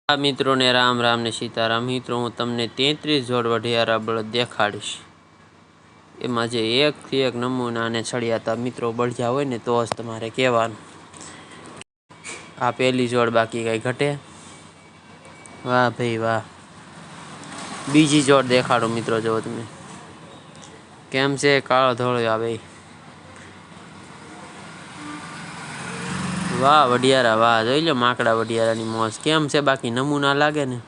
मित्रों ने राम राम ने सीताराम। मित्रों हूँ तमने 33 जोड़ वढियारा बळद देखाड़ीश। एमां जे एक थी एक नमूना ने छड़ियाता मित्रों बढ़िया होय ने तो ज तमारे कहेवानुं। आ पहली जोड़ बाकी कई घटे। वाह भाई वाह। बीजी जोड़ देखाड़ो मित्रों, जो तमे केम छे काळो धोळो आ भाई। वाह वढियारा वाह, जोई लो माकड़ा वढियारा नी मौज केम छे, बाकी नमूना लागे ने।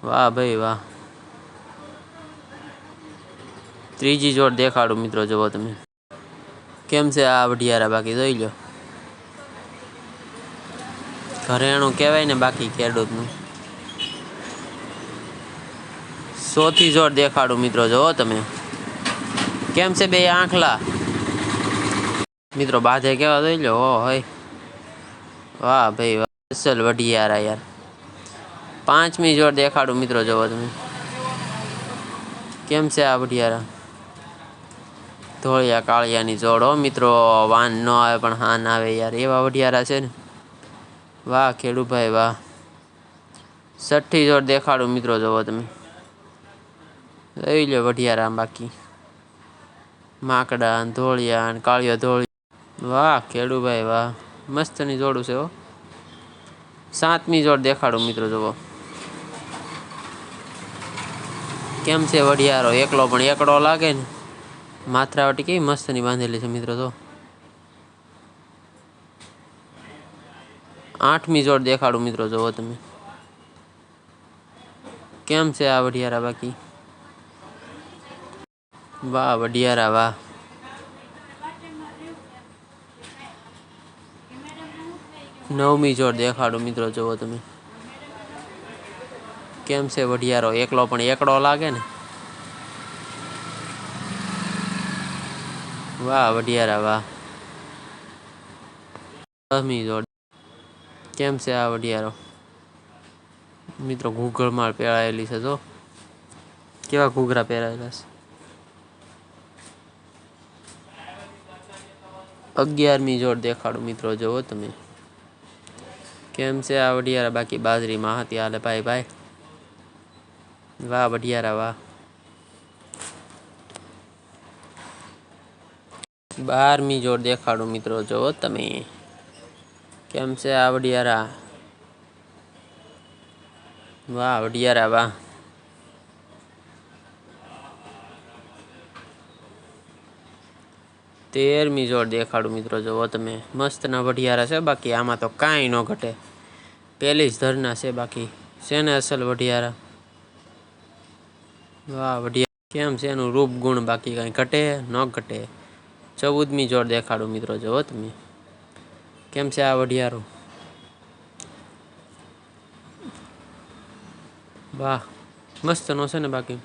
वाह भाई वाह। त्रीजी जोड़ देखाड़ो मित्रों, जो तमे केम छे आ वढियारा, बाकी जोई लो घरेणुं कहेवाय ने बाकी खेडूतनुं। चौथी जोड़ देखाड़ो मित्रों, जो तमे केम छे बे आंखला मित्रों बाधे केवा जोई लो। ओ होय वाह भाई वाह, असल वढियारा यार। पांचमी जोड़ देखाड़ो मित्रों, जो तमे केम छे आ वढियारा। धोळिया काळिया नी जोड़ हो मित्रों, वान न आवे पण हान आवे यार, एवा वढियारा छे ने। वाह खेडू भाई वाह। छठी जोड़ देखाड़ो मित्रों, जो तमे जोई लो वढियारा बाकी माकड़ा धोळिया काळियो धोळी। वाह खेडू भाई वाह, मस्त नी जोड़ू छे हो। सातमी जोड़ देखाड़ो मित्रों, जो केम छे वढियारो, एकलो पण एकड़ो लागे ने। माथरावटी केवी मस्त नी बांधेली छे मित्रों। तो आठमी जोड़ देखाड़ो मित्रों, जो तमे केम छे आ वढियारा बाकी। वाह वढियारा वाह। नवमी जोड़ देखाड़ो मित्रों, जो तमे केम छे वढियारो, एकलो पण एकड़ो लागे ने। वाह वढियारा वाह। 10मी जोड़ केम छे आ वढियारो मित्रों, घूघर माळ पहेरायेली छे, जो केवा घूघरा पहेरायेला छे। 11मी जोड़ देखाड़ो मित्रों, जो तमे केम छे आ वढियारा बाकी बाजरी में हाथी हाले भाई भाई। वाह वढियारा वाह। 12मी जोड़ देखाड़ो मित्रों, जो तमे केम छे आ वढियारा। वाह वढियारा वाह। 13मी जोड़ देखाड़ो मित्रों, जो तमे मस्त ना वढियारा छे, बाकी आमा तो काई न घटे। पहली ज धरना छे, बाकी छे ने असल वढियारा। वाह वढिया केम छे एनु रूप गुण, बाकी कई घटे न घटे। 14मी जोड़ देखाड़ो मित्रों, जो तमे केम छे आ वढियारो। वाह मस्त नो छे ने बाकी।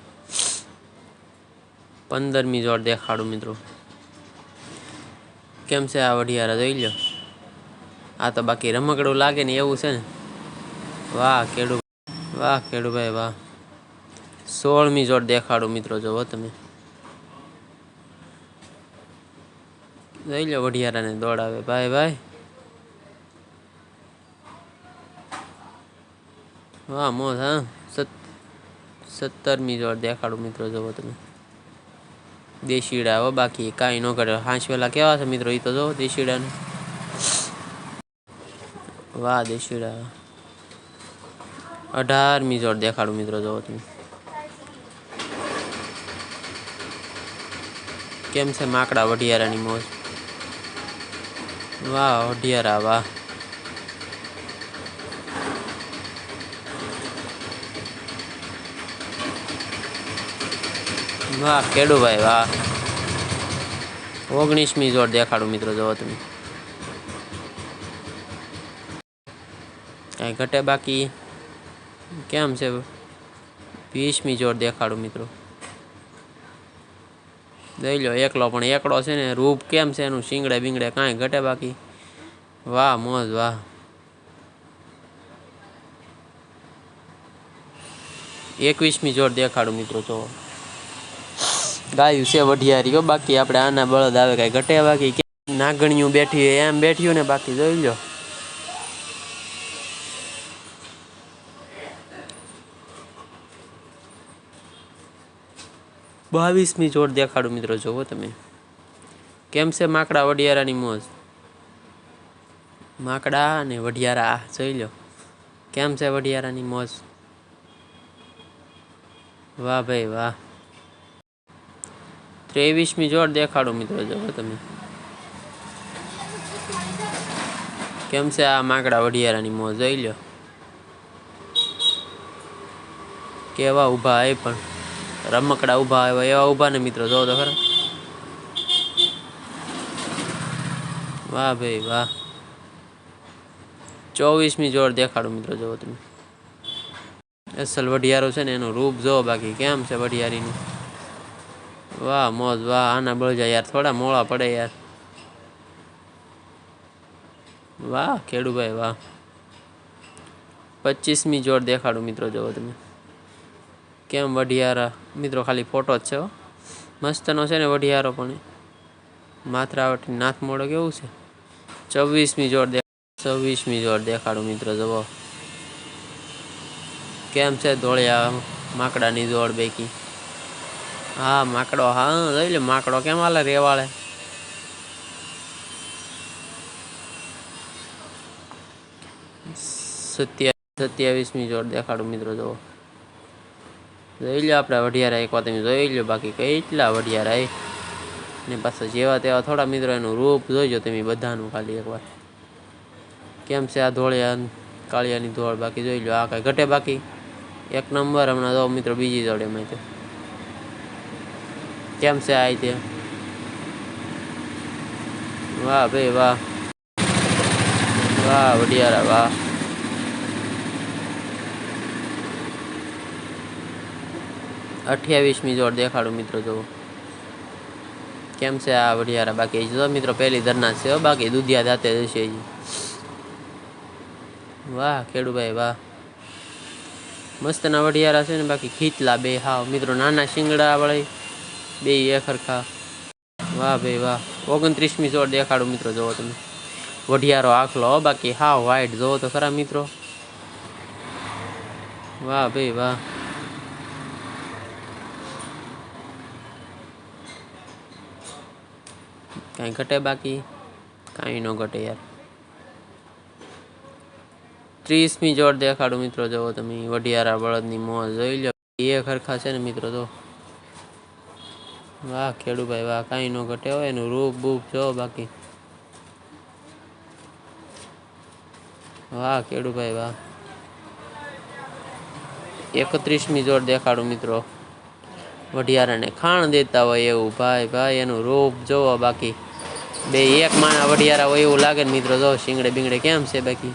15मी जोड़ देखाड़ो मित्रों, केम छे आ वढियारा, जोई लो। आ तो बाकी रमकड़ू लागे ने एवुं छे ने। वाह खेडू वाह खेडू भाई वाह। 16मी जोड़ देखाड़ो मित्रों, जो तमे जोई लो वढियारा ने दौड़ावे भाई भाई। वाह मोज हाँ। 17मी जोड़ देखाड़ो मित्रों, जो तमे देशीड़ा हो, बाकी काई न करे। हांसवेला केवा छे मित्रों, ई तो जो देशीड़ा ने। वाह देशीड़ा। 18मी जोड़ देखाड़ो मित्रों, जो तमे केम छे माकड़ा वढियारा नी मौज। वाह वढियारा वाह। वाह खेडू भाई वाह। 19मी जोड़ देखाड़ो मित्रों, जो तमे कई घटे बाकी केम छे। 20मी जोड़ देखाड़ो मित्रों, जोई लो एकलो पण एकड़ो छे ने। रूप केम छे एनु, सींगड़े बींगड़े काई घटे बाकी। वाह मोज वाह। 21मी जोड़ देखाड़ो मित्रों, जो गायु छे वढियारी हो, बाकी आपणे आना बळद आवे कई घटे बाकी। नागणियों बैठी एम बैठियों ने, बाकी जोई लो 22મી જોડ દેખાડું મિત્રો, જોવો તમે કેમ છે માકડા વઢિયારાની મોજ। માકડા અને વઢિયારા જોઈ લો કેમ છે વઢિયારાની મોજ। વાહ ભાઈ વાહ। 23મી જોડ દેખાડું મિત્રો, જોવો તમે કેમ છે આ માકડા વઢિયારાની મોજ જોઈ લો કેવા ઊભા એ પણ રમકડા ઊભા આવ્યા એવા ઊભા ને મિત્રો, જોવો તો ખરા। વાહ ભાઈ વાહ। 24મી જોડ દેખાડું મિત્રો, જોવો તમે અસલ વઢિયારો છે ને એનું રૂપ જોવો બાકી કેમ છે વઢિયારીનું। વાહ મોજ વાહ। આના બળજા યાર થોડા મોળા પડે યાર। વાહ ખેડૂભાઈ વાહ। 25મી જોડ દેખાડું મિત્રો, જોવો તમે કેમ વઢિયારા મિત્રો, ખાલી ફોટો જ છે હો, મસ્તનો છે ને વઢિયારો પણ માથરાવટી નાથ મોડો કેવું છે। 26મી જોડ દેખાડું મિત્રો, જુઓ કેમ છે ધોળિયા માકડાની જોડ બેકી। હા માકડો, હા જોઈ લે માકડો કેમ હાલે રેવાળે। 27મી જોડ દેખાડું મિત્રો, જુઓ જોઈ લો આપણા વઢિયારા એક વાર તમે જોઈ લો બાકી કેટલા વઢિયારા એ ને પાછા જેવા તેવા થોડા મિત્રો, એનું રૂપ જોઈજો તમે બધાનું ખાલી એકવાર કેમ છે આ ધોળિયા કાળિયાની ધોળ બાકી જોઈ લો આ કાંઈ ઘટે બાકી એક નંબર। હમણાં જો મિત્રો બીજી જોડે એમાં કેમ છે આ તે વાહ ભાઈ વાહ વાહ વઢિયારા વાહ। 28મી જોડ દેખાડું મિત્રો, જુઓ કેમ છે આ વઢિયારા બાકી જો મિત્રો પહેલી ધરના છે બાકી દુધિયા દાંતે જશે। વાહ ખેડૂભાઈ વાહ। મસ્તના વઢિયારા છે ને બાકી ખીચલા બે હાવ મિત્રો, નાના શિંગડા વળી બે એક હરખા। વાહ ભાઈ વાહ। 29મી જોડ દેખાડું મિત્રો, જોવો તમે વઢિયારો આખલો બાકી હાવ વાઈટ જોવો તો ખરા મિત્રો। વાહ ભાઈ વાહ। કાંઈ ઘટે બાકી કાંઈ ન ઘટે યાર। 30મી જોડ દેખાડું મિત્રો, જોવો તમે વઢિયારા બળદની મોજ જોઈ લો એક હરખા છે ને મિત્રો, તો વાહ ખેડૂભાઈ વાહ। કાંઈ ન ઘટે હોય એનું રૂપ બૂપ જો બાકી વાહ ખેડૂભાઈ વાહ। 31મી જોડ દેખાડું મિત્રો, વઢિયારાને ખાણ દેતા હોય એવું ભાઈ ભાઈ એનું રૂપ જોવો બાકી બે એક માના વઢિયારા હોય એવું લાગે ને મિત્રો, જો શિંગડે બિંગડે કેમ છે બાકી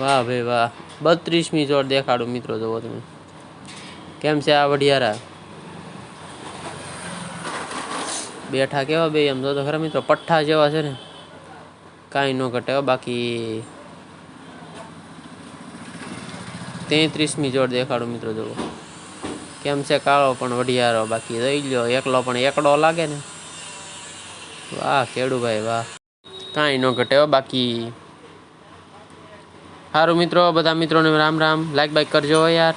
વાહ ભાઈ વાહ। 32મી જોડ દેખાડું મિત્રો, જોવો તમે કેમ છે આ વઢિયારા બેઠા કેવા બે એમ જો તો ખરા મિત્રો, પઠ્ઠા જેવા છે ને કાંઈ ન ઘટે બાકી। 33મી જોડ દેખાડું મિત્રો, જુઓ કેમ છે કાળો પણ વઢિયારો બાકી જોઈ લો એકલો પણ એકડો લાગે ને। વાહ ખેડૂભાઈ વાહ। કાંઈ ન ઘટે બાકી। સારું મિત્રો, બધા મિત્રોને રામ રામ, લાઈક બાઈક કરજો યાર।